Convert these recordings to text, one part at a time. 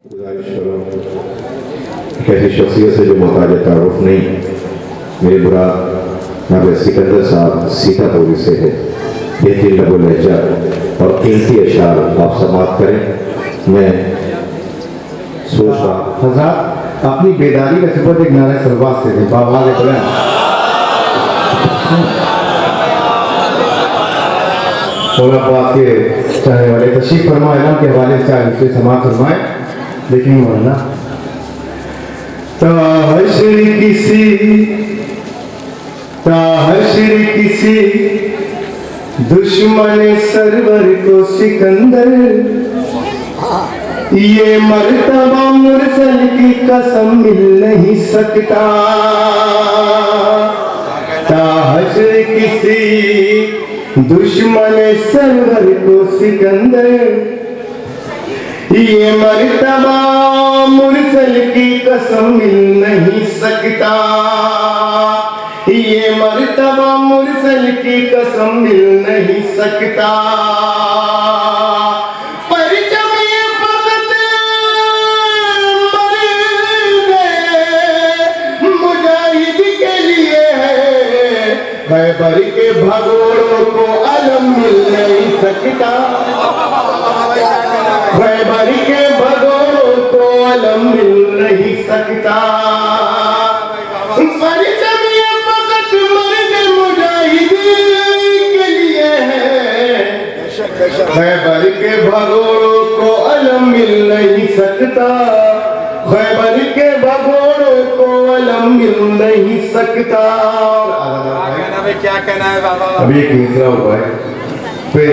कैसी शख्सियत से जो मोहताज तारुफ नहीं, मेरे बुरा जनाब सिकंदर साहब सीतापुरी से है। बेहतरीन लबो लहजा और कीमती अशार आप समाप्त करें। मैं सोच रहा हज़रात अपनी बेदारी का सबूत एक नारे सलवात से थे बाबा ने बोला औरंगाबाद के चाहने वाले तशरीफ फरमाए इमाम के हवाले से दूसरे समाप्त फरमाए। लेकिन मौलाना ताहशर किसी दुश्मन सरवर को सिकंदर, ये मर्तबा मुरसल की कसम मिल नहीं सकता। ताहशर किसी दुश्मन सरवर को सिकंदर, ये मर्तबा मुरसल की कसम मिल नहीं सकता। ये मर्तबा मुरसल की कसम मिल नहीं सकता। खैबर के भगोड़ों को अलम मिल नहीं सकता। खैबर के भगोड़ों को अलम मिल नहीं सकता। परचम ये फकत मर्द मुजाहिदीन के लिए है। खैबर के भगोड़ों को अलम मिल नहीं सकता। खैबर के भगोड़ों को अलम मिल नहीं सकता। क्या कहना है बाबा? अभी एक मिसरा हुआ है, फिर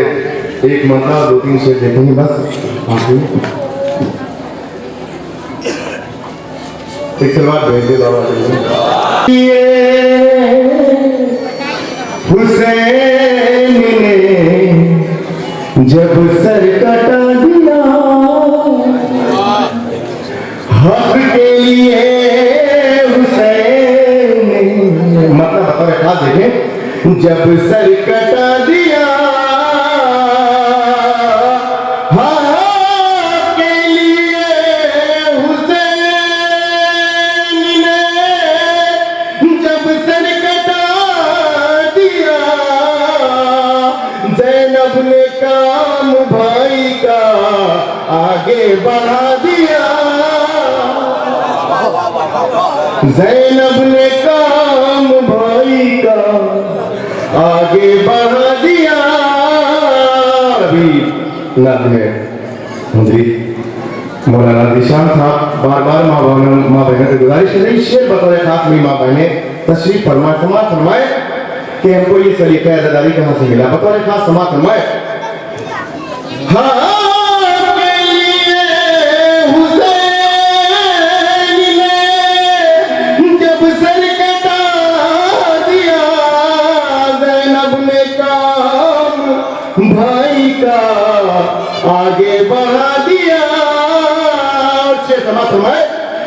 एक मरना दो तीन शेर देखेंगे बस। एक सलवार भेज दे बाबा। हुसैन ने जब सर कटा दिया हक के लिए, हुसैन मतलब बता खा देखें, जब सर कटा दिया हक के लिए, हुसैन ने जब सर कटा दिया, ज़ैनब ने काम भाई का आगे बढ़ा दिया। ज़ैनब ने काम भाई का आगे बढ़ा दिया। अभी नात में मुंदरी मौलाना निशान साहब बार बार माँ बहनों से गुजारिश है शेर बतौर खास मेरी माँ बहनें तशरीफ फरमाए, समात फरमाए कि हमको ये सलीका अदादारी कहाँ से मिला। बतौर खास समात फरमाए। हाँ भाई का आगे बढ़ा दिया।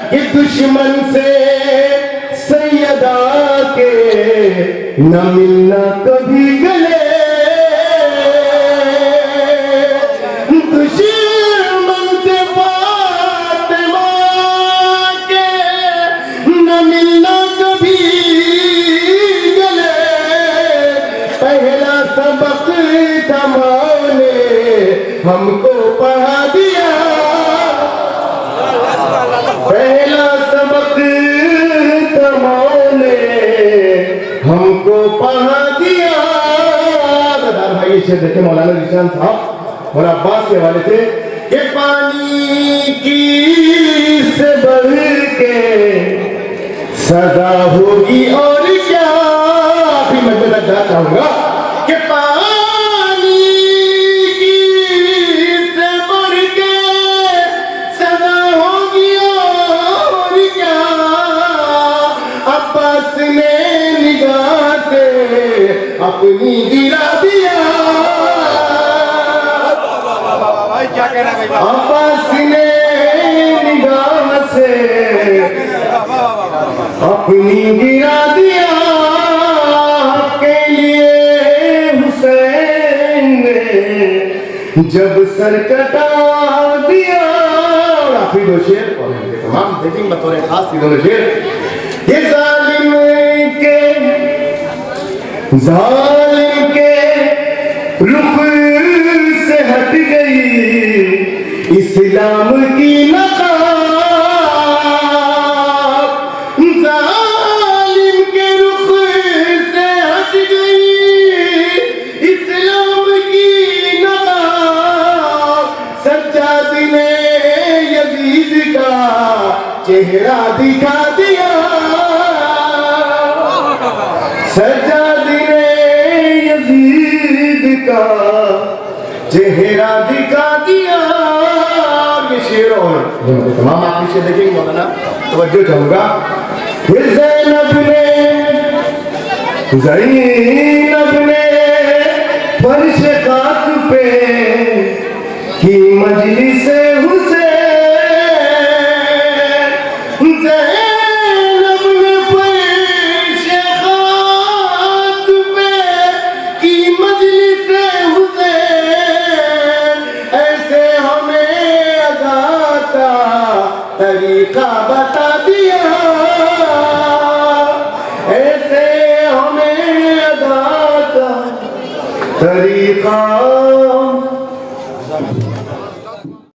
कि दुश्मन से सैयदा के न मिलना कभी गले, दुश्मन से फातिमा के न मिलना कभी गले। पहला सबक तमाने हमको पढ़ा दिया। पहला सबक तमाने हमको पढ़ा दिया। दादा भाई से देखे मौलाना निशान साहब और अब्बास के हवाले से कि पानी की से बढ़ के सजा होगी और क्या। अभी मैं तक जा चाहूंगा कि पानी की से बढ़ के सजा होगी और क्या। अब्बास ने निगाह से अपनी गिरा दिया। क्या कहना है? अब्बास ने निगाह से अपनी गिरा दिया। के लिए हुसैन ने जब सर कटा दिया। दो शेर और इनके तमाम देखेंगे बतौर खास ये दोनों शेर। ये जालिम के रुख से हट गई इस्लाम की नकाब, जालिम के रुख से हट गई इस्लाम की नकाब, सज्जाद ने यजीद का चेहरा दिखा दिया, सज्जाद ने यजीद का चेहरा दिखा दिया। ये शेर और तमाम आखिरी शेर देखेंगे मौलाना, तवज्जो चाहूंगा। ज़ैनब ने फर्श खाक पे की मजलिस हुसैन, ज़ैनब ने फर्श खाक पे की मजलिस हुसैन, ऐसे हमें अदा का तरीका बता दिया, ऐसे हमें अदा का तरीका